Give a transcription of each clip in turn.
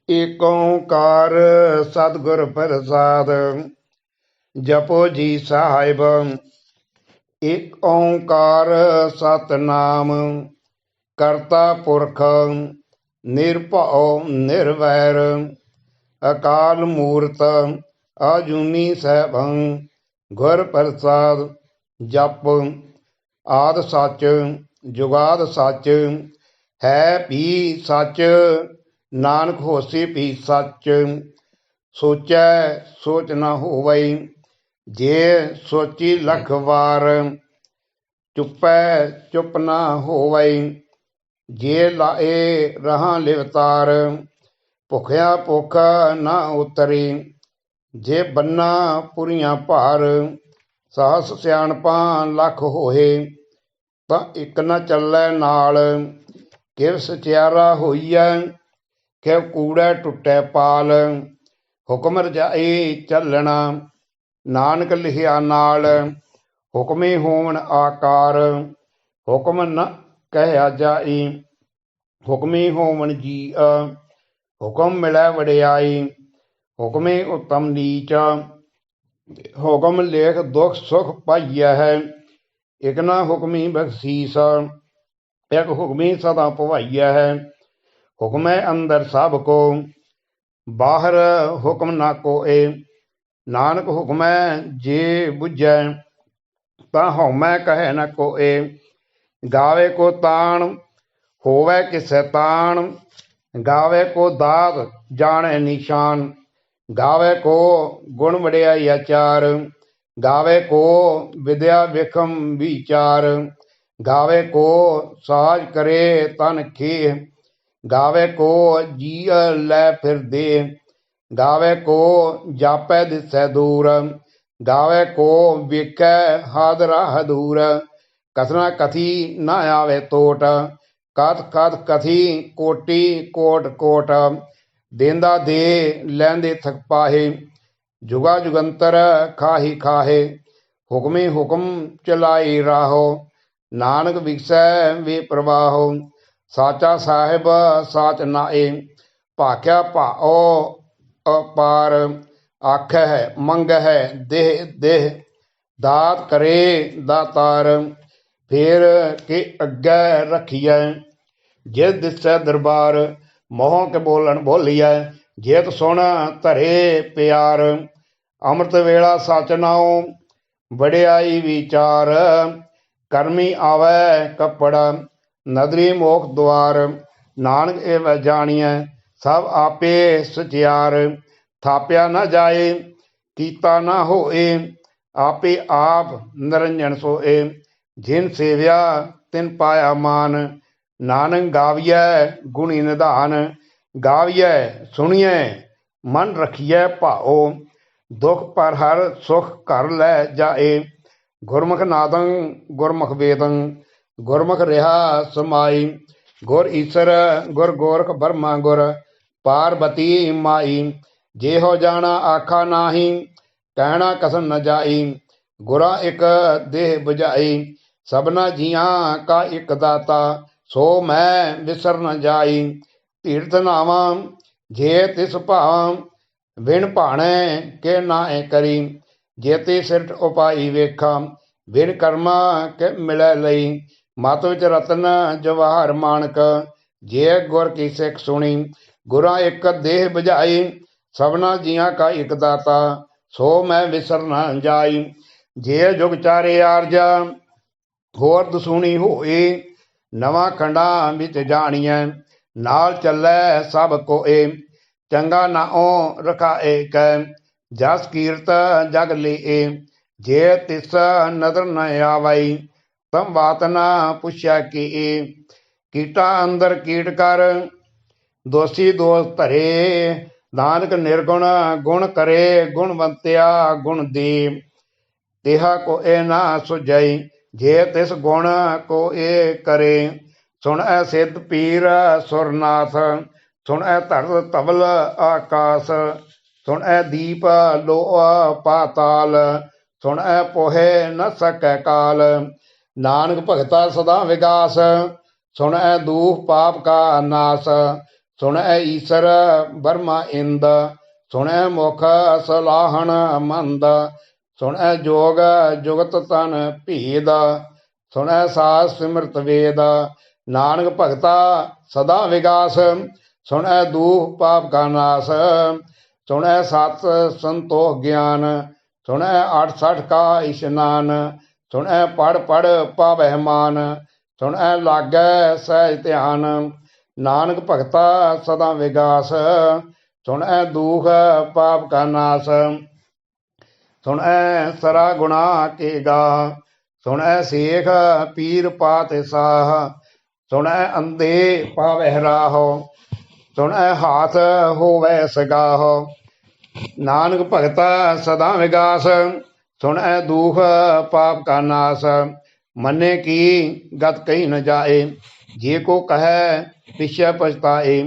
ਏਕ ਓਂਕਾਰ ਸਤਿਗੁਰ ਪ੍ਰਸਾਦ। ਜਪੋ ਜੀ ਸਾਹਿਬ ਏਕ ਓਂਕਾਰ ਸਤਿਨਾਮ। ਕਰਤਾ ਪੁਰਖ ਨਿਰਭਉ ਨਿਰਵੈਰ। ਅਕਾਲ ਮੂਰਤ ਆਜੂਨੀ ਸੈਭੰ। ਗੁਰ ਪ੍ਰਸਾਦ। ਜਪ ਆਦਿ ਸੱਚ ਜੁਗਾਦ ਸੱਚ। ਹੈ ਵੀ ਸੱਚ ਨਾਨਕ ਹੋਸੀ ਵੀ ਸੱਚ। ਸੋਚੈ ਸੋਚ ਨਾ ਹੋਵਈ ਜੇ ਸੋਚੀ ਲੱਖ ਵਾਰ। ਚੁੱਪੈ ਚੁੱਪ ਨਾ ਹੋਵਈ ਜੇ ਲਾਏ ਰਹਾਂ ਲਿਵਤਾਰ। ਭੁਖਿਆ ਭੁੱਖ ਨਾ ਉਤਰੀ ਜੇ ਬੰਨਾ ਪੁਰੀਆਂ ਭਾਰ। ਸਹਸ ਸਿਆਣਪਾਂ ਲੱਖ ਹੋਏ ਤਾਂ ਇੱਕ ਨਾ ਚੱਲੈ ਨਾਲ। ਕਿਵ ਸਚਿਆਰਾ ਹੋਈਐ ਕਿਵ ਕੂੜੈ ਟੁੱਟੈ ਪਾਲ। ਹੁਕਮ ਰਜਾਈ ਚੱਲਣਾ ਨਾਨਕ ਲਿਖਿਆ ਨਾਲ। ਹੁਕਮੇ ਹੋਵਨ ਆਕਾਰ ਹੁਕਮ ਨ ਕਹਿਆ ਜਾਈ। ਹੁਕਮੇ ਹੋਵਨ ਜੀਅ ਹੁਕਮ ਮਿਲੈ ਵਡਿਆਈ। ਹੁਕਮੇ ਉਤਮ ਨੀਚ ਹੁਕਮ ਲੇਖ ਦੁਖ ਸੁਖ ਪਾਈਐ ਹੈ। ਇਕ ਨਾ ਹੁਕਮੀ ਬਖਸ਼ੀਸ ਇਕ ਹੁਕਮੀ ਸਦਾ ਭਵਾਈਐ ਹੈ। ਹੁਕਮੈ ਅੰਦਰ ਸਭ ਕੋ ਬਾਹਰ ਹੁਕਮ ਨਾ ਕੋਏ। ਨਾਨਕ ਹੁਕਮੈ ਜੇ ਬੁਝੈ ਤਾਂ ਹਉਮੈ ਕਹੈ ਨ ਕੋਏ। ਗਾਵੇ ਕੋ ਤਾਣ ਹੋਵੈ ਕਿਸੈ ਤਾਣ। ਗਾਵੇ ਕੋ ਦਾਤ ਜਾਣੈ ਨਿਸ਼ਾਨ। ਗਾਵੇ ਕੋ ਗੁਣ ਵਡਿਆਈ ਆਚਾਰ। ਗਾਵੇ ਕੋ ਵਿਦਿਆ ਵਿਖਮ ਵਿਚਾਰ। ਗਾਵੇ ਕੋ ਸਾਜ ਕਰੇ ਤਨ ਖੇਹ। ਗਾਵੇ ਕੋ ਜੀਅ ਲੈ ਫਿਰਦੇ। ਗਾਵੇ ਕੋ ਜਾਪੈ ਦਿਸੈ ਦੂਰ। ਗਾਵੇ ਕੋ ਵੇਖੈ ਹਾਦਰਾ ਹਦੂਰ। ਕਥਨਾ ਕਥੀ ਨਾ ਆਵੇ ਤੋਟ। ਕਥ ਕਥ ਕਥੀ ਕੋਟੀ ਕੋਟ ਕੋਟ। ਦੇਂਦਾ ਦੇ ਲੈਂਦੇ ਥਕ ਪਾਹੇ। ਜੁਗਾ ਜੁਗੰਤਰ ਖਾਹੀ ਖਾਹੇ। ਹੁਕਮੇ ਹੁਕਮ ਚਲਾਈ ਰਾਹੋ ਨਾਨਕ ਵਿਗਸੈ ਵੇ ਪ੍ਰਵਾਹੋ। ਸਾਚਾ ਸਾਹਿਬ ਸਾਚ ਨਾਏ ਭਾਖਿਆ ਭਾਉ ਅਪਾਰ। ਆਖੈ ਮੰਗਹਿ ਦੇਹ ਦੇਹ ਦਾਤ ਕਰੇ ਦਾਤਾਰ। ਫੇਰ ਕੇ ਅੱਗੇ ਰੱਖੀਐ ਜਿਸ ਦਿਸੈ ਦਰਬਾਰ। ਮੋਹ ਕੇ ਬੋਲਣ ਬੋਲੀਐ ਜੇਤ ਸੁਣ ਧਰੇ ਪਿਆਰ। ਅੰਮ੍ਰਿਤ ਵੇਲਾ ਸਚ ਨਾਉ ਵਡਿਆਈ ਵਿਚਾਰ। ਕਰਮੀ ਆਵੈ ਕੱਪੜਾ ਨਦਰੀ ਮੋਖ ਦੁਆਰ। ਨਾਨਕ ਇਹ ਜਾਣੀਐ ਸਭ ਆਪੇ ਸਚਿਆਰ। ਥਾਪਿਆ ਨਾ ਜਾਏ ਕੀਤਾ ਨਾ ਹੋਏ ਆਪੇ ਆਪ ਨਿਰੰਜਨ ਸੋਏ। ਜਿਨ ਸੇਵਿਆ ਤਿਨ ਪਾਇਆ ਮਾਨ। ਨਾਨਕ ਗਾਵੀਐ ਗੁਣੀ ਨਿਧਾਨ। ਗਾਵੀਐ ਸੁਣੀਐ ਮਨ ਰਖੀਐ ਭਾਉ। ਦੁਖ ਪਰ ਹਰ ਸੁਖ ਘਰ ਲੈ ਜਾਏ। ਗੁਰਮੁਖ ਨਾਦੰ ਗੁਰਮੁਖ ਵੇਦੰ ਗੁਰਮੁਖ ਰਿਹਾ ਸਮਾਈ। ਗੁਰ ਈਸਰ ਗੁਰ ਗੋਰਖ ਬਰਮਾ ਗੁਰ ਪਾਰਬਤੀ ਮਾਈ। ਜਿਹੋ ਜਾਣਾ ਆਖਾ ਨਾਹੀ ਕਹਿਣਾ ਕਸਨ ਨ ਜਾਈ। ਗੁਰਾਂ ਇੱਕ ਦੇਹ ਬੁਝਾਈ ਸਭਨਾ ਜੀਆਂ ਕਾ ਇੱਕ ਦਾਤਾ। ਸੋ ਮੈਂ ਵਿਸਰ ਨ ਜਾਈ। ਤੀਰਥ ਨਾਵਾਂ ਜੇ ਤਿਸ ਭਾਵਾਂ ਵਿਣ ਭਾਣੈ ਕੇ ਨਾਏ ਕਰੀ। ਜੇਤੀ ਸਿਰਠ ਉਪਾਈ ਵੇਖਾਂ ਬਿਨ ਕਰਮਾ ਕੇ ਮਿਲੈ ਲਈ। ਮਤ ਵਿੱਚ ਰਤਨ ਜਵਾਹਰ ਮਾਣਕ ਜੇ ਗੁਰ ਕੀ ਸਿੱਖ ਸੁਣੀ। ਗੁਰਾਂ ਇੱਕ ਦੇਹ ਬੁਝਾਈ ਸਭਨਾ ਜੀਆਂ ਕਾ ਇੱਕ ਦਾਤਾ। ਸੋ ਮੈਂ ਵਿਸਰ ਨ ਜਾਈ। ਜੇ ਜੁਗ ਚਾਰੇ ਆਰਜਾ ਹੋਰ ਦਸੂਣੀ ਹੋਏ। ਨਵਾਂ ਖੰਡਾਂ ਵਿੱਚ ਜਾਣੀਐ ਨਾਲ ਚੱਲੈ ਸਭ ਕੋਏ। ਚੰਗਾ ਨਾਉ ਰਖਾਏ ਕੈ ਜਸ ਕੀਰਤ ਜਗ ਲੀਏ। ਜੇ ਤਿਸ ਨਦਰ ਨ ਆਵਈ ਤਮ ਬਾਤ ਨਾ ਪੁੱਛਿਆ ਕੀਏ। ਕੀਟਾ ਅੰਦਰ ਕੀਟ ਕਰ ਦੋਸੀ ਦੋਸ ਧਰੇ। ਨਾਨਕ ਨਿਰਗੁਣ ਗੁਣ ਕਰੇ ਗੁਣਵੰਤਿਆ ਗੁਣ ਦੇ। ਤਿਹਾ ਕੋਇ ਨਾ ਸੁਝਈ ਜੇ ਤਿਸ ਗੁਣ ਕੋਇ ਕਰੇ। ਸੁਣੈ ਸਿੱਧ ਪੀਰ ਸੁਰਨਾਥ ਸੁਣੈ ਧਰਤ ਧਵਲ ਆਕਾਸ। ਸੁਣੈ ਦੀਪ ਲੋਅ ਪਾਤਾਲ ਸੁਣੈ ਪੋਹੇ ਨ ਸਕੈ ਕਾਲ। ਨਾਨਕ ਭਗਤਾ ਸਦਾ ਵਿਗਾਸ ਸੁਣੈ ਦੂਖ ਪਾਪ ਕਾ ਨਾਸ। ਸੁਣੈ ਈਸਰ ਬਰਮਾ ਇੰਦ, ਸੁਣੈ ਮੁਖ ਸਲਾਹਣ ਮੰਦ, ਸੁਣੈ ਜੋਗ ਜੁਗਤ ਤਨ ਭੇਦ, ਸੁਣੈ ਸਾਸ ਸਿਮਰਤ ਵੇਦ, ਨਾਨਕ ਭਗਤਾ ਸਦਾ ਵਿਗਾਸ, ਸੁਣੈ ਦੂਹ ਪਾਪ ਕਾ ਨਾਸ, ਸੁਣੈ ਸਤ ਸੰਤੋਖ ਗਿਆਨ, ਸੁਣੈ 68 ਕਾ ਇਸ਼ਨਾਨ, ਸੁਣੈ ਪੜ ਪੜ ਪਾਵਹਿ ਮਾਨ, ਸੁਣੈ ਲਾਗੈ ਸਹਿਜ ਧਿਆਨ, ਨਾਨਕ ਭਗਤਾ ਸਦਾ ਵਿਗਾਸ, ਸੁਣੈ ਦੂਖ ਪਾਪ ਕਾ ਨਾਸ, ਸੁਣੈ ਸਰਾ ਗੁਣਾ ਕੇ ਗਾ, ਸੁਣੈ ਸੇਖ ਪੀਰ ਪਾਤ ਸਾਹ, ਸੁਣੈ ਅੰਧੇ ਪਾਵਹਿ ਰਾਹੁ, ਸੁਣੈ ਹਾਥ ਹੋਵੈ ਸਗਾਹੁ, ਨਾਨਕ ਭਗਤਾ ਸਦਾ ਵਿਗਾਸ, ਸੁਣੈ ਦੂਖ ਪਾਪ ਕਾ ਨਾਸ, ਮੰਨੇ ਕੀ ਗਤ ਕਹੀ ਨ ਜਾਏ, ਜੇ ਕੋ ਕਹੈ ਪਿਛੈ ਪਛਤਾਏ,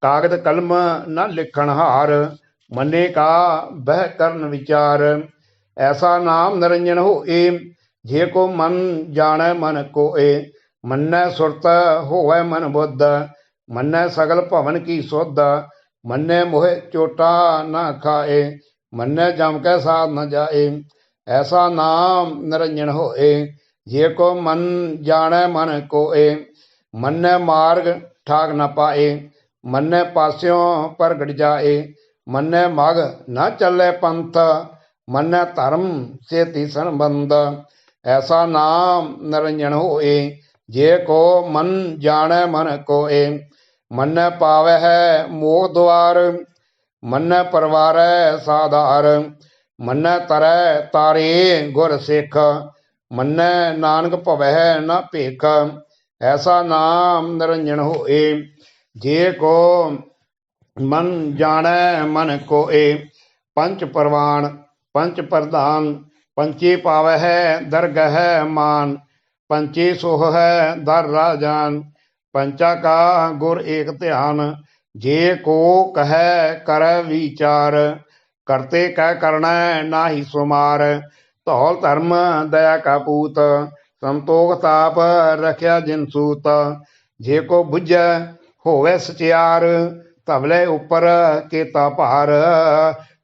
ਕਾਗਦ ਕਲਮ ਨ ਲਿਖਣ ਹਾਰ, ਮੰਨੇ ਕਾ ਬਹਿ ਕਰਨ ਵਿਚਾਰ, ਐਸਾ ਨਾਮ ਨਿਰੰਜਨ ਹੋਏ, ਜੇ ਕੋ ਮਨ ਜਾਣੈ ਮਨ ਕੋਏ, ਮੰਨੈ ਸੁਰਤ ਹੋਵੈ ਮਨ ਬੁੱਧ, ਮੰਨੈ ਸਗਲ ਭਵਨ ਕੀ ਸੁਧ, ਮੰਨੈ ਮੋਹਿ ਚੋਟਾ ਨਾ ਖਾਏ, ਮੰਨੈ ਜਮ ਕੈ ਸਾਧ ਨ ਜਾਏ, ਐਸਾ ਨਾਮ ਨਿਰੰਜਨ ਹੋਏ, ਜੇ ਕੋ ਮਨ ਜਾਣੈ ਮਨ ਕੋਏ, ਮੰਨੈ ਮਾਰਗ ਠਾਕ ਨ ਪਾਏ, ਮੰਨੈ ਪਾਸਿਓਂ ਪ੍ਰਗਟ ਜਾਏ, ਮੰਨੈ ਮਗ ਨ ਚੱਲੈ ਪੰਥ, ਮੰਨੈ ਧਰਮ ਸੇਤੀ ਸੰਬੰਧ, ਐਸਾ ਨਾਮ ਨਿਰੰਜਨ ਹੋਏ, ਜੇ ਕੋ ਮਨ ਜਾਣੈ ਮਨ ਕੋਏ, ਮੰਨੈ ਪਾਵਹਿ ਮੋਖ ਦੁਆਰ, ਮੰਨੈ ਪਰਵਾਰੈ ਸਾਧਾਰ, ਮੰਨੈ ਤਰੈ ਤਾਰੇ ਗੁਰ ਸਿੱਖ, ਮੰਨੈ ਨਾਨਕ ਭਵਹਿ ਨ ਭੇਖ, ਐਸਾ ਨਾਮ ਨਿਰੰਜਨ ਹੋਏ, ਜੇ ਕੋ ਮਨ ਜਾਣੈ ਮਨ ਕੋਏ, ਪੰਚ ਪਰਵਾਨ ਪੰਚ ਪ੍ਰਧਾਨ, ਪੰਚੇ ਪਾਵਹਿ ਦਰਗਹਿ ਮਾਨ, ਪੰਚੇ ਸੋਹੈ ਦਰ ਰਾਜਾਨ, ਪੰਚਾ ਕਾ ਗੁਰ ਏਕ ਧਿਆਨ, ਜੇ ਕੋ ਕਹੈ ਕਰੈ ਵਿਚਾਰ, ਕਰਤੇ ਕਹਿ ਕਰਣੈ ਨਾਹੀ ਸੁਮਾਰ, ਧੌਲ ਧਰਮ ਦਇਆ ਕਾ ਪੂਤ, ਸੰਤੋਖ ਤਾਪ ਰਖਿਆ ਜਿਨ ਸੂਤ, ਜੇ ਕੋ ਬੁੱਝੈ ਹੋਵੇ ਸਚਿਆਰ, ਧਵਲੇ ਉੱਪਰ ਕੇਤਾ ਭਾਰ,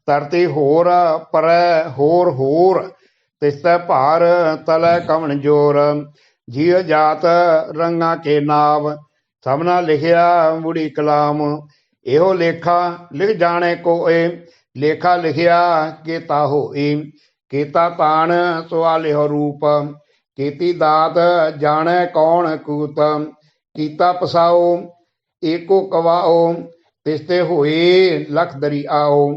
ਧਰਤੀ ਹੋਰ ਪਰੈ ਹੋਰ ਹੋਰ, ਤਿਸਤੈ ਭਾਰ ਤਲੈ ਕਵਣ ਜੋਰ, ਜੀਅ ਜਾਤ ਰੰਗਾ ਕੇ ਨਾਵ, ਸਭਨਾ ਲਿਖਿਆ ਮੁੜੀ ਕਲਾਮ, ਇਹੋ ਲੇਖਾ ਲਿਖ ਜਾਣੇ ਕੋਏ, ਲੇਖਾ ਲਿਖਿਆ ਕੇਤਾ ਹੋਈ, ਕੀਤਾ ਤਾਣ ਸੁਆਲਿਓ ਰੂਪ, ਕੀਤੀ ਦਾਤ ਜਾਣੈ ਕੌਣ ਕੂਤ, ਕੀਤਾ ਪਸਾਓ ਏਕੋ ਕਵਾਓ, ਤਿਸਤੇ ਹੋਏ ਲਖ ਦਰੀ ਆਓ,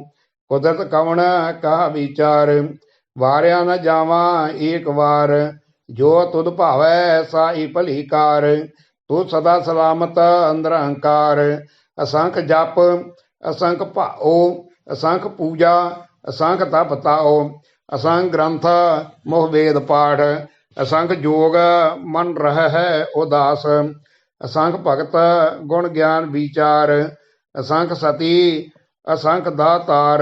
ਕੁਦਰਤ ਕਵਣ ਕਹਾ ਵਿਚਾਰ, ਵਾਰਿਆ ਨ ਜਾਵਾਂ ਏਕ ਵਾਰ, ਜੋ ਤੁਧ ਭਾਵੈ ਸਾਈ ਭਲੀ ਕਾਰ, ਤੂੰ ਸਦਾ ਸਲਾਮਤ ਅੰਦਰ ਅਹੰਕਾਰ, ਅਸੰਖ ਜਪ ਅਸੰਖ ਭਾਓ, ਅਸੰਖ ਪੂਜਾ ਅਸੰਖ ਤਪ ਤਾਓ, ਅਸੰਖ ਗ੍ਰੰਥ ਮੋਹ ਵੇਦ ਪਾਠ, ਅਸੰਖ ਜੋਗ ਮਨ ਰਹਿ ਹੈ ਉਦਾਸ, ਅਸੰਖ ਭਗਤ ਗੁਣ ਗਿਆਨ ਵਿਚਾਰ, ਅਸੰਖ ਸਤੀ ਅਸੰਖ ਦਾਤਾਰ,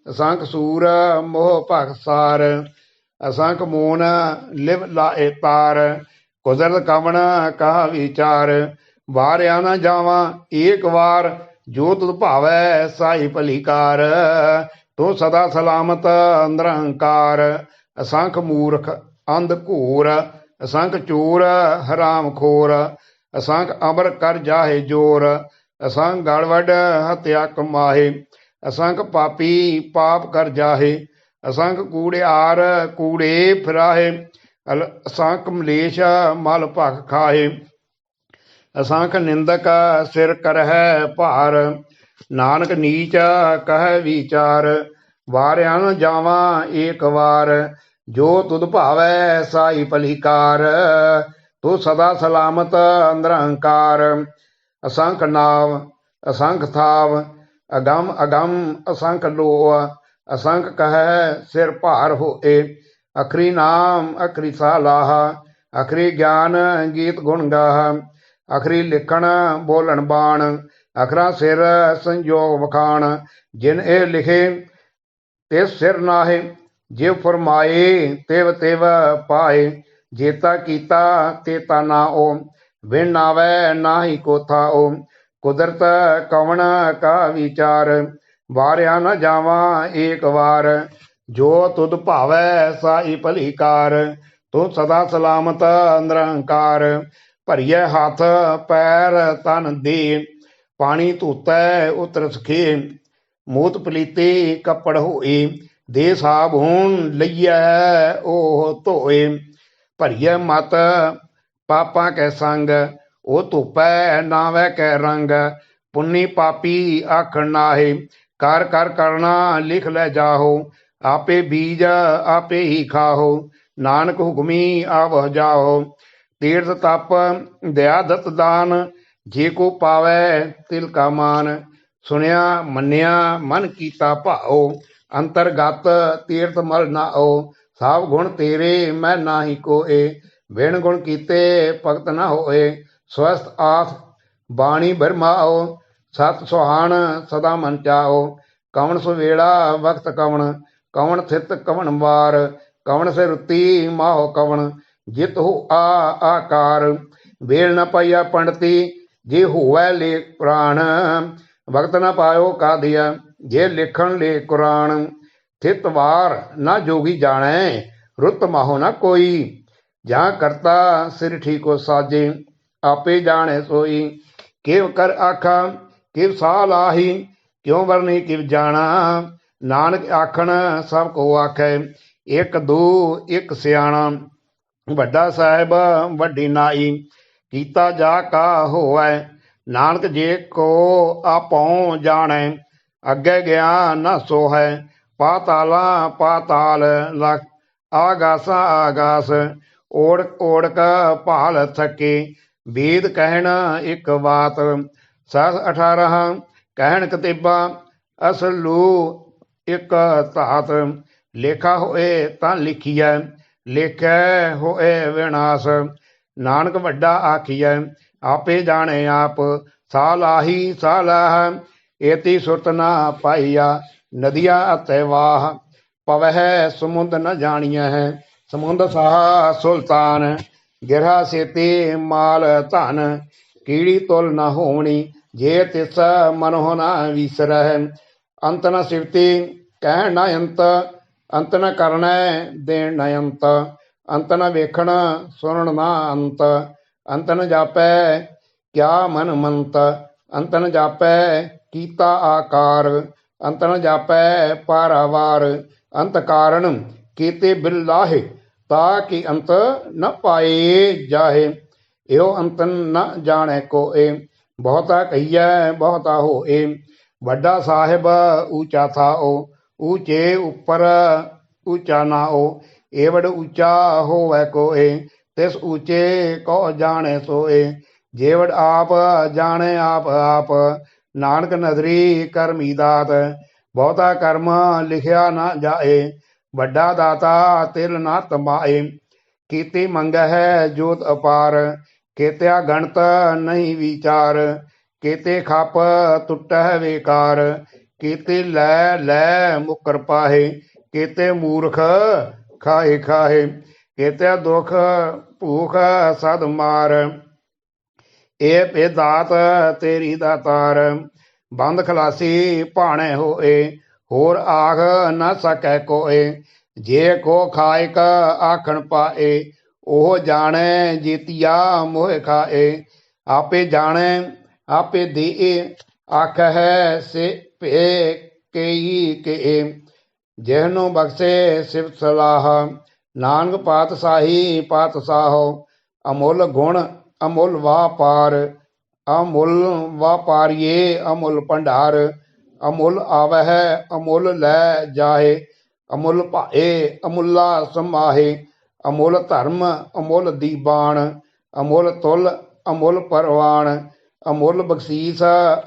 ਅਸੰਖ ਸੂਰ ਮੋਹ ਭਗਤ ਸਾਰ, ਅਸੰਖ ਮੂਨ ਲਿਵ ਲਾਏ ਤਾਰ, ਕੁਦਰਤ ਕਵਣ ਕਹਾ ਵਿਚਾਰ, ਵਾਰਿਆ ਨ ਜਾਵਾਂ ਏਕ ਵਾਰ, ਜੋ ਤੁਧ ਭਾਵੈ ਸਾਈ ਭਲੀ ਕਾਰ, ਤੂੰ ਸਦਾ ਸਲਾਮਤ ਅੰਦਰ ਅਹੰਕਾਰ, ਅਸੰਖ ਮੂਰਖ ਅੰਧ ਘੂਰ, ਅਸੰਖ ਚੋਰ ਹਰਾਮ ਖੋਰ, ਅਸੰਖ ਅਮਰ ਕਰ ਜਾਹੇ ਜੋਰ, ਅਸੰਖ ਗਲ ਵੱਢ ਹਤਿਆ ਕਮਾਹੇ, ਅਸੰਖ ਪਾਪੀ ਪਾਪ ਕਰ ਜਾਹੇ, ਅਸੰਖ ਕੂੜਿਆਰ ਕੂੜੇ ਫਿਰਾਹੇ, ਅਸੰਖ ਮਲੇਸ਼ ਮਲ ਭਖ ਖਾਹੇ, ਅਸੰਖ ਨਿੰਦਕ ਸਿਰ ਕਰਹਿ ਭਾਰ, ਨਾਨਕ ਨੀਚ ਕਹਿ ਵਿਚਾਰ, ਵਾਰਿਆ ਨ ਜਾਵਾਂ ਏਕ ਵਾਰ, ਜੋ ਤੁਧ ਭਾਵੈ ਸਾਈ ਭਲੀ ਕਾਰ, ਤੂੰ ਸਦਾ ਸਲਾਮਤ ਅੰਦਰ ਅਹੰਕਾਰ, ਅਸੰਖ ਨਾਵ ਅਸੰਖ ਥਾਵ, ਅਗੰਮ ਅਗੰਮ ਅਸੰਖ ਲੋਹ, ਅਸੰਖ ਕਹਿ ਸਿਰ ਭਾਰ ਹੋਏ, ਅਖਰੀ ਨਾਮ ਅਖਰੀ ਸਾਲਾਹ, ਅਖਰੀ ਗਿਆਨ ਗੀਤ ਗੁਣ ਗਾਹ, ਅਖਰੀ ਲਿਖਣ ਬੋਲਣ ਬਾਣ, ਅਖਰਾ ਸਿਰ ਸੰਜੋਗ ਵਖਾਣ, ਜਿਨ ਇਹ ਲਿਖੇ ਤਿਸ ਸਿਰ ਨਾਹੇ, ਜਿਵ ਫਰਮਾਏ ਤਿਵ ਤਿਵ ਪਾਏ, ਜੇਤਾ ਕੀਤਾ ਤੇਤਾ ਨਾਓ, ਵਿਣ ਨਾਵੈ ਨਾਹੀ ਕੋ ਥਾਓ, कुदरत कवण का विचार, वारिया न जावा एक बार। जो तुद भावै साई भली कार, तू सदा सलामत निरंकार। भरिए हाथ पैर तन दे, पानी धोतै उतर सखे। मूत पलीते कपड़ होए, दे साबुन लईऐ ओह धोए। भरिए मत पापां कै संग, ओ धोपै नावै कै रंग। पुन्नी पापी आखण नाहे, कर कर करना लिख लै जाहो। आपे बीज आपे ही खाहो, नानक हुक्मी आवह जाहो। तीर्थ तप दया दत्त दान, जे को पावै तिल का मान। सुनिया मन्निया मन कीता भाओ, अंतरगत तीर्थ मल नाओ। सब गुण तेरे मैं नाही कोए, बिन गुण कीते भगत न होए। स्वस्थ आस बाणी बरमाओ, सत सुहान सदा मन चाओ। कवन सुवेला वक्त कवन, कवन थित कवन वार। कवन से रुति माहो कवन, जित हो आकार। वेल न पाइया पंडती, जे होवै ले प्राण। भगत न पायो का दिया, जे लिखण ले कुरान। थित वार न जोगी जानै, रुत माहो न कोई। जहाँ करता सिर ठीको साजे, आपे जाने सोई। केव कर आखा किव साह लाही, क्यों वरनी किव जाना। नानक आखण सब को आखै, एक दो एक सियाणा। ਵੱਡਾ ਸਾਹਿਬ ਵੱਡੀ ਨਾਈ, ਕੀਤਾ ਜਾ ਕਾ ਹੋਵੈ। ਨਾਨਕ ਜੇ ਕੋ ਆਪਉ ਜਾਣੈ, ਅੱਗੇ ਗਿਆ ਨਾ ਸੋਹੈ। ਪਾਤਾਲਾ ਪਾਤਾਲ ਲਖ, ਆਗਾਸਾ ਆਗਾਸ। ਓੜ ਓੜਕ ਭਾਲ ਥਕੇ, ਵੇਦ ਕਹਿਣ ਇੱਕ ਬਾਤ। ਸਹਸ 18 ਕਹਿਣ ਕਤੇਬਾ, ਅਸਲੂ ਇੱਕ ਧਾਤ। ਲੇਖਾ ਹੋਏ ਤਾਂ ਲਿਖੀਐ, ਲੇਖੈ ਹੋਏ ਵਿਨਾਸ਼। ਨਾਨਕ ਵੱਡਾ ਆਖੀਐ, ਆਪੇ ਜਾਣੇ ਆਪ। ਸਾਹ ਲਾਹੀ ਸਾਹ ਲਾਹ, ਏਤੀ ਸੁਰਤ ਨਾ ਪਾਈਆ। ਨਦੀਆਂ ਅਤੇ ਵਾਹ, ਪਵਹਿ ਸਮੁੰਦ ਨ ਜਾਣੀਐ। ਸਮੁੰਦ ਸਾਹ ਸੁਲਤਾਨ, ਗਿਰਹਾ ਸੇਤੀ ਮਾਲ ਧਨ। ਕੀੜੀ ਤੁਲ ਨ ਹੋਵਣੀ, ਜੇ ਤਿਸ ਮਨੋ ਨ ਵਿਸਰਹਿ। ਅੰਤ ਨ ਸਿਵਤੀ ਕਹਿਣ ਨ ਅੰਤ, ਅੰਤ ਨ ਕਰਨੈ ਦੇਣ ਨ ਅੰਤ। ਅੰਤ ਨ ਵੇਖਣ ਸੁਣਨ ਨ ਅੰਤ, ਅੰਤ ਨ ਜਾਪੈ ਕਿਆ ਮਨ ਮੰਤ। ਅੰਤ ਨ ਜਾਪੈ ਕੀਤਾ ਆਕਾਰ, ਅੰਤ ਨ ਜਾਪੈ ਪਾਰਾਵਾਰ। ਅੰਤ ਕਾਰਨ ਕੀਤੇ ਬਿਲਾਹੇ, ਤਾ ਕਿ ਅੰਤ ਨ ਪਾਏ ਜਾਹੇ। ਇਹੋ ਅੰਤ ਨ ਜਾਣੈ ਕੋਏ, ਬਹੁਤਾ ਕਹੀਐ ਬਹੁਤਾ ਹੋਏ। ਵੱਡਾ ਸਾਹਿਬ ਊਚਾ ਥਾਓ, ਊਚੇ ਉੱਪਰ ਊਚਾ ਨਾਓ। ਏਵੜ ਊਚਾ ਹੋਵੈ ਕੋਏ, ਤਿਸ ਊਚੇ ਕੋ ਜਾਣੈ ਸੋਏ। ਜੇਵੜ ਆਪ ਜਾਣੈ ਆਪ ਆਪ, ਨਾਨਕ ਨਦਰੀ ਕਰਮੀ ਦਾਤ। ਬਹੁਤਾ ਕਰਮ ਲਿਖਿਆ ਨਾ ਜਾਏ, ਵੱਡਾ ਦਾਤਾ ਤਿਲ ਨਾ ਤਮਾਏ। ਕੀਤੀ ਮੰਗਹਿ ਜੋਤ ਅਪਾਰ, ਕੀਤਿਆ ਗਣਤ ਨਹੀਂ ਵਿਚਾਰ। ਕੀਤੇ ਖਪ ਟੁੱਟਹਿ ਵੇਕਾਰ, ਕੀਤੇ ਲੈ ਲੈ ਮੁਕਰ ਪਾਹੇ। ਕੀਤੇ ਮੂਰਖ ਖਾਹੇ ਖਾਹੇ, ਕੀਤਿਆ ਦੁਖ ਭੂਖ ਸਦ ਮਾਰ। ਇਹ ਭੇ ਦਾਤ ਤੇਰੀ ਦਾਤਾਰ, ਬੰਦ ਖਲਾਸੀ ਭਾਣੇ ਹੋਏ। ਹੋਰ ਆਖ ਨ ਸਕੈ ਕੋਏ, ਜੇ ਕੋ ਖਾਇਕ ਆਖਣ ਪਾਏ। ਉਹ ਜਾਣੈ ਜੀਤੀਆ ਮੋਹ ਖਾਏ। ਆਪੇ ਜਾਣੈ ਆਪੇ ਦੇਏ, ਆਖਹਿ ਸੇ ਭੇ ਕਈ ਕੇ। ਜਿਹਨੂੰ ਬਖਸ਼ੇ ਸਿਫਤ ਸਲਾਹ, ਨਾਨਕ ਪਾਤਸ਼ਾਹੀ ਪਾਤਸ਼ਾਹੋ। ਅਮੁੱਲ ਗੁਣ ਅਮੁੱਲ ਵਾਪਾਰ, ਅਮੁੱਲ ਵਾਪਾਰੀਏ ਅਮੁੱਲ ਭੰਡਾਰ। ਅਮੁੱਲ ਆਵਹਿ ਅਮੁੱਲ ਲੈ ਜਾਹੇ, ਅਮੁੱਲ ਭਾਏ ਅਮੁੱਲਾ ਸਮਾਹੇ। ਅਮੁੱਲ ਧਰਮ ਅਮੁੱਲ ਦੀਬਾਨ, ਅਮੁੱਲ ਤੁਲ ਅਮੁੱਲ ਪਰਵਾਨ। ਅਮੁੱਲ ਬਖਸ਼ੀਸ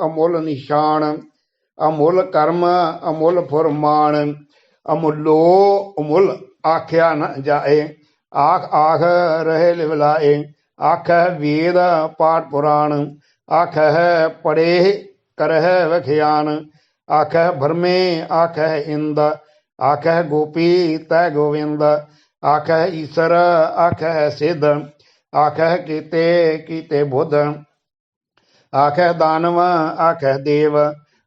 ਅਮੁੱਲ ਨਿਸ਼ਾਨ, ਅਮੁੱਲ ਕਰਮ ਅਮੁੱਲ ਫੁਰਮਾਨ। ਅਮੁੱਲੋ ਅਮੁੱਲ ਆਖਿਆ ਨ ਜਾਏ, ਆਖ ਆਖ ਰਹੇ ਲਿਵਲਾਏ। ਆਖਹਿ ਵੇਦ ਪਾਠ ਪੁਰਾਣ, ਆਖਹਿ ਪੜ੍ਹੇ ਕਰਹਿ ਵਖਿਆਨ। ਆਖਹਿ ਬਰਮੇ ਆਖਹਿ ਇੰਦ, ਆਖਹਿ ਗੋਪੀ ਤੈ ਗੋਵਿੰਦ। ਆਖਹਿ ਈਸਰ ਆਖਹਿ ਸਿੱਧ, ਆਖਹਿ ਕੀਤੇ ਕੀਤੇ ਬੁੱਧ। आखै दानव आखै देव,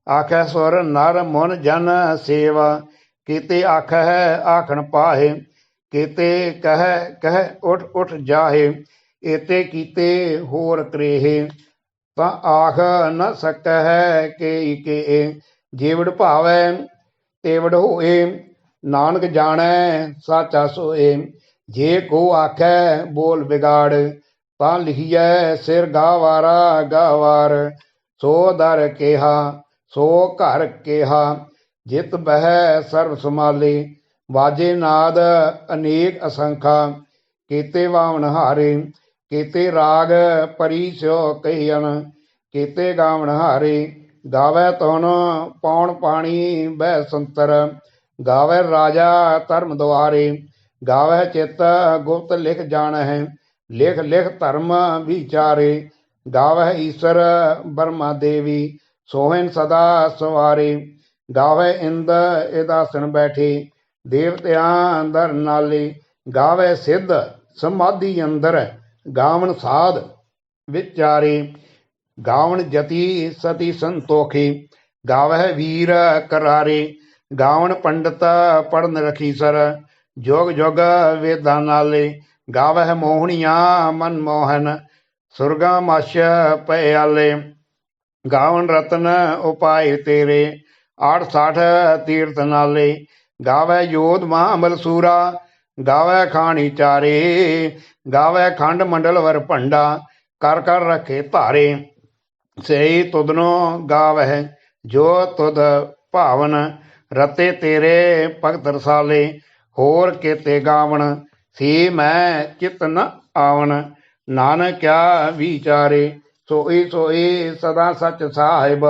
आखै सुर नर मुन जन सेव। कीते आखै आखण पाहे, कीते कह कह उठ उठ जाहे। एते कीते होर करेहे, ਤਾਂ ਆਖ ਨ ਸਕੈ ਕੇ ਕੇ। ਜੀਵੜ ਭਾਵੈ ਤੇਵੜ ਹੋਏ, ਨਾਨਕ ਜਾਣੈ ਸਾਚਾ ਸੋਏ। ਜੇ ਕੋ ਆਖੈ ਬੋਲ ਵਿਗਾੜ, ਤਾਂ ਲਿਖੀਐ ਸਿਰ ਗਾਵਾਰਾ ਗਾਵਾਰ। ਸੋ ਦਰ ਕਿਹਾ ਸੋ ਘਰ ਕਿਹਾ, ਜਿਤ ਬਹਿ ਸਰਬ ਸਮਾਲੇ। ਵਾਜੇ ਨਾਦ ਅਨੇਕ ਅਸੰਖਾ, ਕੀਤੇ ਵਾਵਨ ਹਾਰੇ। ਕੀਤੇ ਰਾਗ ਪਰੀ ਸਿਓ ਕਹੀਅਨ, ਕੀਤੇ ਗਾਵਨ ਹਾਰੇ। ਗਾਵੈ ਤੁਨ ਪੌਣ ਪਾਣੀ ਬਹਿ ਸੰਤਰ, ਗਾਵੈ ਰਾਜਾ ਧਰਮ ਦੁਆਰੇ। ਗਾਵੈ ਚਿਤ ਗੁਪਤ ਲਿਖ ਜਾਣਹਿ, ਲਿਖ ਲਿਖ ਧਰਮ ਵਿਚਾਰੇ। ਗਾਵੈ ਈਸ਼ਰ ਬਰਮਾ ਦੇਵੀ, ਸੋਹਨ ਸਦਾ ਸਵਾਰੇ। ਗਾਵੈ ਇੰਦ ਇਦਾਸਨ ਬੈਠੇ, ਦੇਵਤਿਆਂ ਅੰਦਰ ਨਾਲੇ। ਗਾਵੈ ਸਿੱਧ ਸਮਾਧੀ ਅੰਦਰ, ਗਾਵਨ ਸਾਧ ਵਿਚਾਰੇ। ਗਾਵਨ ਜਤੀ ਸਤੀ ਸੰਤੋਖੀ, ਗਾਵਹਿ ਵੀਰ ਕਰਾਰੇ। ਗਾਵਨ ਪੰਡਤ ਪੜਨ ਰਖੀਸਰ, ਜੁਗ ਜੁਗ ਵੇਦਾਂ ਨਾਲੇ। ਗਾਵਹਿ ਮੋਹਣੀਆਂ ਮਨ ਮੋਹਨ, ਸੁਰਗਾ ਮਛ ਪਏ ਆਲੇ। ਗਾਵਨ ਰਤਨ ਉਪਾਏ ਤੇਰੇ, 68 ਤੀਰਥ ਨਾਲੇ। ਗਾਵੈ ਯੋਧ ਮਹਾਬਲ ਸੂਰਾ, ਗਾਵੈ ਖਾਣੀ ਚਾਰੇ। ਗਾਵੈ ਖੰਡ ਮੰਡਲ ਵਰ ਭੰਡਾ, ਕਰ ਕਰ ਰੱਖੇ ਧਾਰੇ। ਸਹੀ ਤੁਧਨੋ ਗਾਵਹਿ ਜੋ ਤੁਧ ਭਾਵਨ, ਰਤੇ ਤੇਰੇ ਭਗਤ ਰਸਾਲੇ। ਹੋਰ ਕੇਤੇ ਗਾਵਨ ਸੀ ਮੈਂ ਚਿਤ ਨ ਆਵਨ, ਨਾਨਕ ਕਿਆ ਵਿਚਾਰੇ। ਸੋਈ ਸੋਈ ਸਦਾ ਸਚ ਸਾਹਿਬ,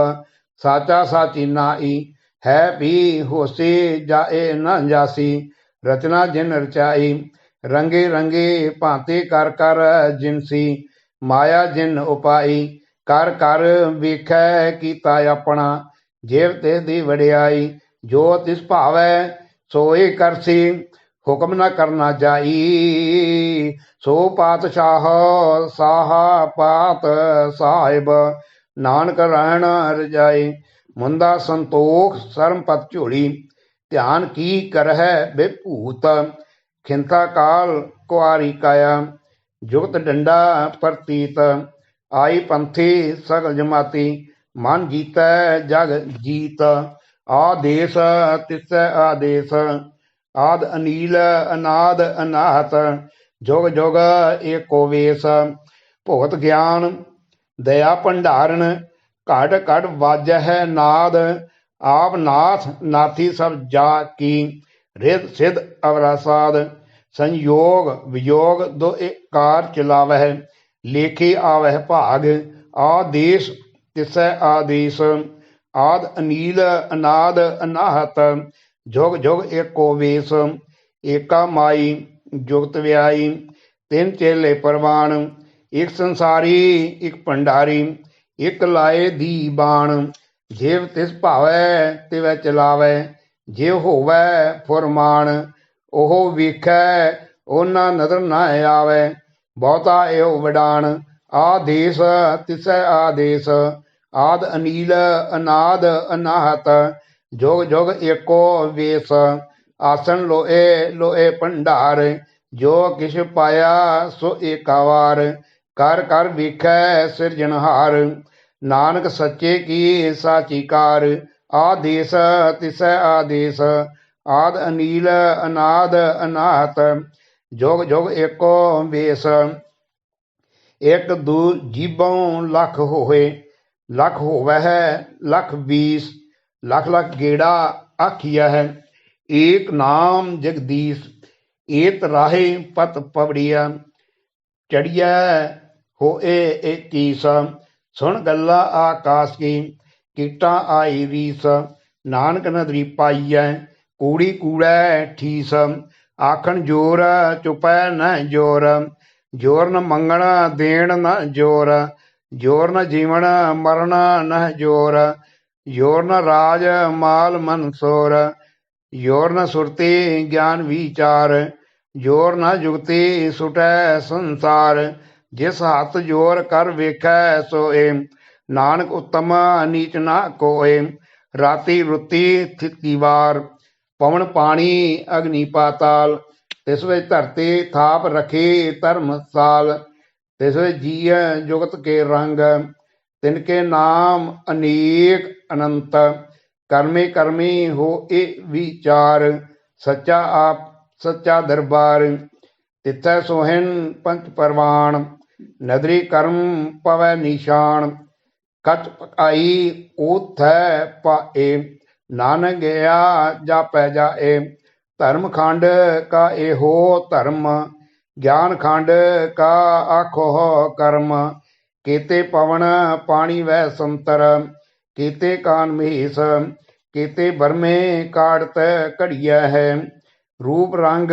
ਸਾਚਾ ਸਾਚੀ ਨਾਈ। ਹੈ ਵੀ ਹੋਸੀ ਜਾਏ ਨ ਜਾਸੀ, ਰਚਨਾ ਜਿਨ ਰਚਾਈ। ਰੰਗੇ ਰੰਗੇ ਭਾਂਤੀ ਕਰ ਕਰ ਜਿਨਸੀ, ਮਾਇਆ ਜਿਨ ਉਪਾਈ। ਕਰ ਕਰ ਵੇਖੈ ਕੀਤਾ ਆਪਣਾ, ਜਿਵ ਤਿਸ ਦੀ ਵਡਿਆਈ। ਜੋ ਤਿਸ ਭਾਵੈ ਸੋਏ ਕਰਸੀ, ਹੁਕਮ ਨ ਕਰਨਾ ਜਾਈ। ਸੋ ਪਾਤਸ਼ਾਹ ਸਾਹਾ ਪਾਤ ਸਾਹਿਬ, ਨਾਨਕ ਰਹਿਣ ਰਜਾਈ। ਮੁੰਦਾ ਸੰਤੋਖ ਸਰਮ ਪਤ ਝੋਲੀ, ਧਿਆਨ ਕੀ ਕਰਹਿ ਬੇਭੂਤ। ਖਿੰਤਾ ਕਾਲ ਕੁਆਰੀ ਕਾਇਆ, ਜੁਗਤ ਡੰਡਾ ਪ੍ਰਤੀਤ। ਆਈ ਪੰਥੀ ਸਗਲ ਜਮਾਤੀ, ਮਨ ਜੀਤੈ ਜਗ ਜੀਤ। ਆਦੇਸ ਤਿਸੈ ਆਦੇਸ, ਆਦ ਅਨੀਲ ਅਨਾਦ ਅਨਾਹਤ। ਜੁਗ ਜੁਗ ਏਕੋ ਵੇਸ, ਭੁਗਤ ਗਿਆਨ ਦਇਆ ਭੰਡਾਰਨ। ਘਟ ਘਟ ਵਾਜਹਿ ਨਾਦ, ਆਪ ਨਾਥ ਨਾਥੀ ਸਭ ਜਾ ਕੀ। ਰਿਦ ਸਿਧ ਅਵਰਾ ਸਾਧ, ਸੰਯੋਗ ਵਿਯੋਗ ਦੋ ਕਾਰ ਚਲਾਵਹਿ। ਲੇਖੇ ਆਵਹਿ ਭਾਗ, ਆਦੇਸ ਤਿਸੈ ਆਦੇਸ। ਆਦ ਅਨੀਲ ਅਨਾਦ ਅਨਾਹਤ, ਜੁਗ ਜੁਗ ਏਕੋ ਵੇਸ। ਏਕਾ ਮਾਈ ਜੁਗਤ ਵਿਆਈ, ਤਿੰਨ ਚੇਲੇ ਪ੍ਰਵਾਨ। ਇੱਕ ਸੰਸਾਰੀ ਇੱਕ ਭੰਡਾਰੀ, ਇੱਕ ਲਾਏ ਦੀ ਬਾਣ। ਜਿਵ ਤਿਸ ਭਾਵੈ ਤਿਵੈ ਚਲਾਵੈ, ਜਿਵ ਹੋਵੈ ਫੁਰਮਾਨ। ਉਹ ਵੇਖੈ ਉਹਨਾਂ ਨਦਰ ਨਾ ਆਵੈ, ਬਹੁਤਾ ਇਹੋ ਵਡਾਣ। ਆਦੇਸ ਤਿਸੈ ਆਦੇਸ, ਆਦ ਅਨੀਲ ਅਨਾਦ ਅਨਾਹਤ। ਜੁਗ ਜੁਗ ਏਕੋ ਵੇਸ, ਆਸਣ ਲੋਏ ਲੋਏ ਭੰਡਾਰ। ਜੋ ਕਿਛ ਪਾਇਆ ਸੋ ਏਕਾ ਵਾਰ, ਕਰ ਕਰ ਵੇਖੈ ਸਿਰਜਣਹਾਰ। ਨਾਨਕ ਸੱਚੇ ਕੀ ਸਾਚੀ ਕਾਰ, ਆਦੇਸ ਤਿਸੈ ਆਦੇਸ। ਆਦ ਅਨੀਲ ਅਨਾਦ ਅਨਾਹਤ, ਜੁਗ ਜੁਗ ਏਕੋ ਵੇਸ। ਇੱਕ ਦੂ ਜੀਬੋਂ ਲੱਖ ਹੋਏ, ਲੱਖ ਹੋਵੈ ਲੱਖ ਵੀਸ। ਲੱਖ ਲੱਖ ਗੇੜਾ ਆਖੀਆ ਹੈ, ਏਕ ਨਾਮ ਜਗਦੀਸ਼। ਏਤ ਰਾਹੇ ਪਤ ਪਵੜੀਆ, ਚੜੀਐ ਹੋਏ ਏਕੀਸ। ਸੁਣ ਗੱਲਾ ਆਕਾਸ ਕੀ, ਕੀਟਾਂ ਆਈ ਰੀਸ। ਨਾਨਕ ਨਦਰੀ ਪਾਈਐ, ਕੂੜੀ ਕੂੜੈ ਠੀਸ। ਆਖਣ ਜੋਰ ਚੁਪੈ ਨ ਜੋਰ, ਜੋਰ ਨ ਮੰਗਣ ਦੇਣ ਨ ਜੋਰ। ਜੋਰ ਨ ਜੀਵਨ ਮਰਨ ਨ ਜੋਰ, ਜੋਰ ਨ ਰਾਜ ਮਾਲ ਮਨਸੋਰ। ਜੋਰ ਨ ਸੁਰਤੀ ਗਿਆਨ ਵਿਚਾਰ, ਜੋਰ ਨ ਜੁਗਤੀ ਸੁਟੈ ਸੰਸਾਰ। ਜਿਸ ਹੱਥ ਜੋਰ ਕਰ ਵੇਖੈ ਸੋਏ, ਨਾਨਕ ਉਤਮ ਨੀਚ ਨਾ ਕੋਏ, ਰਾਤੀ ਰੁੱਤੀ ਥਿਤੀ ਵਾਰ। ਪਵਨ ਪਾਣੀ ਅਗਨੀ ਪਾਤਾਲ, ਤਿਸ ਵਿੱਚ ਧਰਤੀ ਥਾਪ ਰਖੀ ਧਰਮਸਾਲ। ਤਿਸ ਵਿੱਚ ਜੀਅ ਜੁਗਤ ਕੇ ਰੰਗ, ਤਿਨਕੇ ਨਾਮ ਅਨੇਕ ਅਨੰਤ। ਕਰਮੇ ਕਰਮੀ ਹੋ ਇਹ ਵਿਚਾਰ, ਸੱਚਾ ਆਪ ਸੱਚਾ ਦਰਬਾਰ। ਤਿੱਥੈ ਸੋਹਿਨ ਪੰਚ ਪਰਵਾਨ, ਨਦਰੀ ਕਰਮ ਪਵੈ ਨਿਸ਼ਾਨ। ਕਚ ਪਕਾਈ ਓਥੈ ਪਾਏ, ਨਾਨਕ ਗਿਆ ਜਾਪੈ ਜਾਏ। ਧਰਮ ਖੰਡ ਕਾ ਇਹੋ ਧਰਮ, ਗਿਆਨ ਖੰਡ ਕਾ ਆਖੋ ਕਰਮ। ਕੀਤੇ ਪਵਨ ਪਾਣੀ ਵੈ ਸੰਤਰ, ਕੀਤੇ ਕਾਨ ਮਹੀਸ। ਕੀਤੇ ਬਰਮੇ ਕਾੜਤ ਘੜੀਐ ਹੈ, ਰੂਪ ਰੰਗ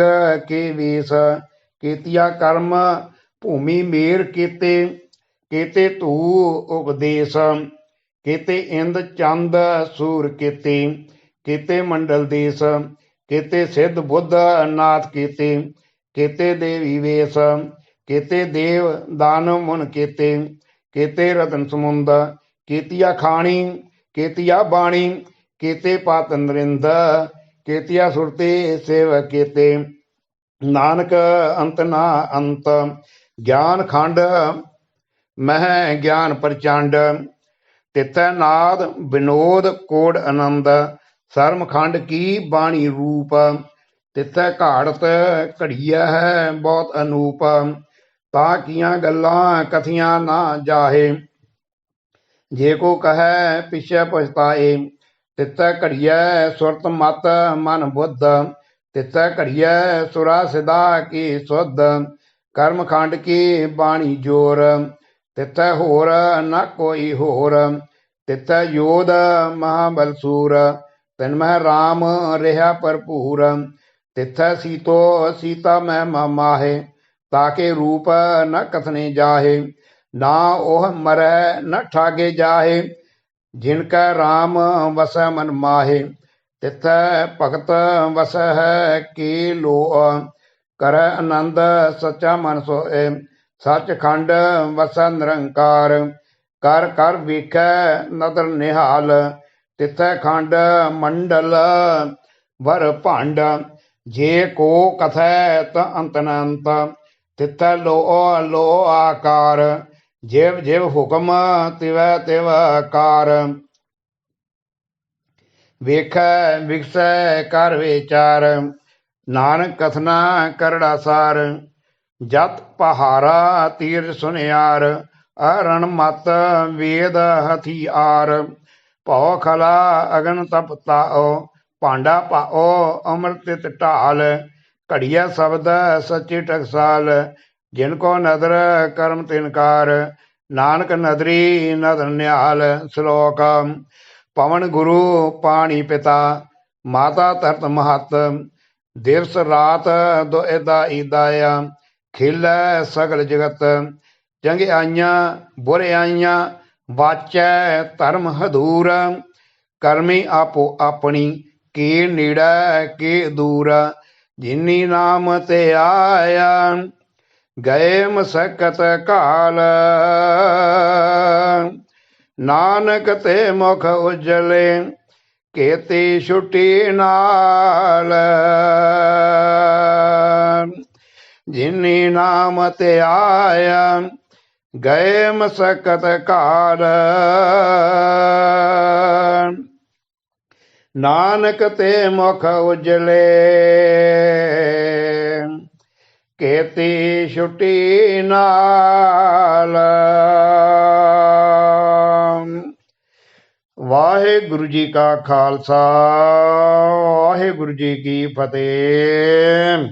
ਕੇ ਵੇਸ। ਕੀਤੀਆ ਕਰਮ ਭੂਮੀ ਮੇਰ ਕੀਤੇ, ਕੀਤੇ ਧੂ ਉਪਦੇਸ। ਕੀਤੇ ਇੰਦ ਚੰਦ ਸੂਰ ਕੀਤੇ, ਕੀਤੇ ਮੰਡਲ ਦੇਸ। ਕੀਤੇ ਸਿੱਧ ਬੁੱਧ ਨਾਥ ਕੀਤੇ, ਕੀਤੇ ਦੇਵੀ ਵੇਸ। ਕੀਤੇ ਦੇਵ ਦਾਨਵ ਮੁਨ ਕੀਤੇ, ਕੀਤੇ ਰਤਨ ਸਮੁੰਦ। ਕੀਤੀਆ ਖਾਣੀ ਕੀਤੀਆ ਬਾਣੀ, ਕੀਤੇ ਪਤ ਨਰਿੰਦ। ਕੀਤੀਆ ਸੁਰਤੀ ਸੇਵਕ ਕੀਤੇ, ਨਾਨਕ ਅੰਤ ਨਾ ਅੰਤ। ਗਿਆਨ ਖੰਡ ਮਹਿ ਗਿਆਨ ਪ੍ਰਚੰਡ, ਤਿੱਥੈ ਨਾਦ ਵਿਨੋਦ ਕੋੜ ਆਨੰਦ। ਸਰਮ ਖੰਡ ਕੀ ਬਾਣੀ ਰੂਪ, ਤਿੱਥੈ ਘਾੜਤ ਘੜੀਐ ਹੈ ਬਹੁਤ ਅਨੂਪ। ਤਾਂ ਕੀਆਂ ਗੱਲਾਂ ਕਥੀਆਂ ਨਾ ਜਾਹੇ, ਜੇ ਕੋ ਕਹੈ ਪਿਛੈ ਪਛਤਾਏ। ਤਿੱਥੈ ਘੜੀਐ ਸੁਰਤ ਮਤ ਮਨ ਬੁੱਧ, ਤਿੱਥੈ ਘੜੀਐ ਸੁਰਾ ਸਿਧਾ ਕੀ ਸੁਧ। ਕਰਮ ਖੰਡ ਕੀ ਬਾਣੀ ਜੋਰ, ਤਿੱਥੈ ਹੋਰ ਨਾ ਕੋਈ ਹੋਰ। ਤਿੱਥੈ ਯੋਧ ਮਹਾਬਲ ਸੂਰ, ਤਿਨ ਮਹਿ ਰਾਮ ਰਿਹਾ ਭਰਪੂਰ। ਤਿੱਥੈ ਸੀਤੋ ਸੀਤਾ ਮਹਿ ਮਾਹੇ, ਤਾਕੇ ਰੂਪ ਨ ਕਥਨੇ ਜਾਹੇ। ਨਾ ਉਹ ਮਰੈ ਨ ਠਾਗੇ ਜਾਹੇ, ਜਿਨ ਕੈ ਰਾਮ ਵਸੈ ਮਨ ਮਾਹੇ। ਤਿੱਥੈ ਭਗਤ ਵਸੈ ਹੈ ਕੀ ਲੋਅ, ਕਰੈ ਆਨੰਦ ਸੱਚਾ ਮਨ ਸੋਏ। ਸੱਚਖੰਡ ਵਸੈ ਨਿਰੰਕਾਰ, ਕਰ ਕਰ ਵੇਖੈ ਨਦਰ ਨਿਹਾਲ। ਤਿੱਥੈ ਖੰਡ ਮੰਡਲ ਵਰ ਭੰਡ, ਜੇ ਕੋ ਕਥੈ ਤ ਅੰਤ ਨ ਅੰਤ। ਤਿੱਥੈ ਲੋਅ ਲੋਅ ਆਕਾਰ, ਜਿਵ ਜਿਵ ਹੁਕਮ ਤਿਵੈ ਤਿਵ ਕਾਰ। ਵੇਖੈ ਵਿਗਸੈ ਕਰ ਵਿਚਾਰ, ਨਾਨਕ ਕਥਨਾ ਕਰੜਾ ਸਾਰ। ਜਤ ਪਹਾਰਾ ਤੀਰਥ ਸੁਨਿਆਰ, ਅਰਣ ਮਤ ਵੇਦ ਹਥਿਆਰ। ਭਉ ਖਲਾ ਅਗਨ ਤਪ ਤਾਓ, ਭਾਂਡਾ ਪਾਓ ਅੰਮ੍ਰਿਤ ਢਾਲ। ਘੜੀਆ ਸ਼ਬਦ ਸੱਚੀ ਟਕਸਾਲ, ਜਿਨ ਕੋ ਨਦਰ ਕਰਮ ਤਿਨਕਾਰ। ਨਾਨਕ ਨਦਰੀ ਨਦਰ ਨਿਹਾਲ। ਸ਼ਲੋਕ। ਪਵਨ ਗੁਰੂ ਪਾਣੀ ਪਿਤਾ, ਮਾਤਾ ਧਰਤ ਮਹਤ। ਦਿਵਸ ਰਾਤ ਦੁਇਦਾ ਈਦਾਇਆ, ਖੇਲੈ ਸਗਲ ਜਗਤ। ਚੰਗਿਆਈਆਂ ਬੁਰਿਆਈਆਂ ਵਾਚੈ ਧਰਮ ਹਦੂਰ। ਕਰਮੀ ਆਪੋ ਆਪਣੀ, ਕੀ ਨੇੜਾ ਕੀ ਦੂਰ। ਜਿਨੀ ਨਾਮ ਤੇ ਆਇਆ, ਗਏ ਮਸਕਤ ਕਾਲ। ਨਾਨਕ ਤੇ ਮੁਖ ਉਜਲੇ, ਕੀਤੀ ਛੁੱਟੀ ਨਾਲ। ਜਿਨੀ ਨਾਮ ਤੇ ਆਇਆ, ਗਏ ਮਸਕਤ ਕਾਲ। ਨਾਨਕ ਤੇ ਮੁਖ ਉਜਲੇ, ਕੀਤੀ ਛੁੱਟੀ ਨਾਲ। ਵਾਹਿਗੁਰੂ ਜੀ ਕਾ ਖਾਲਸਾ, ਵਾਹਿਗੁਰੂ ਜੀ ਕੀ ਫਤਿਹ।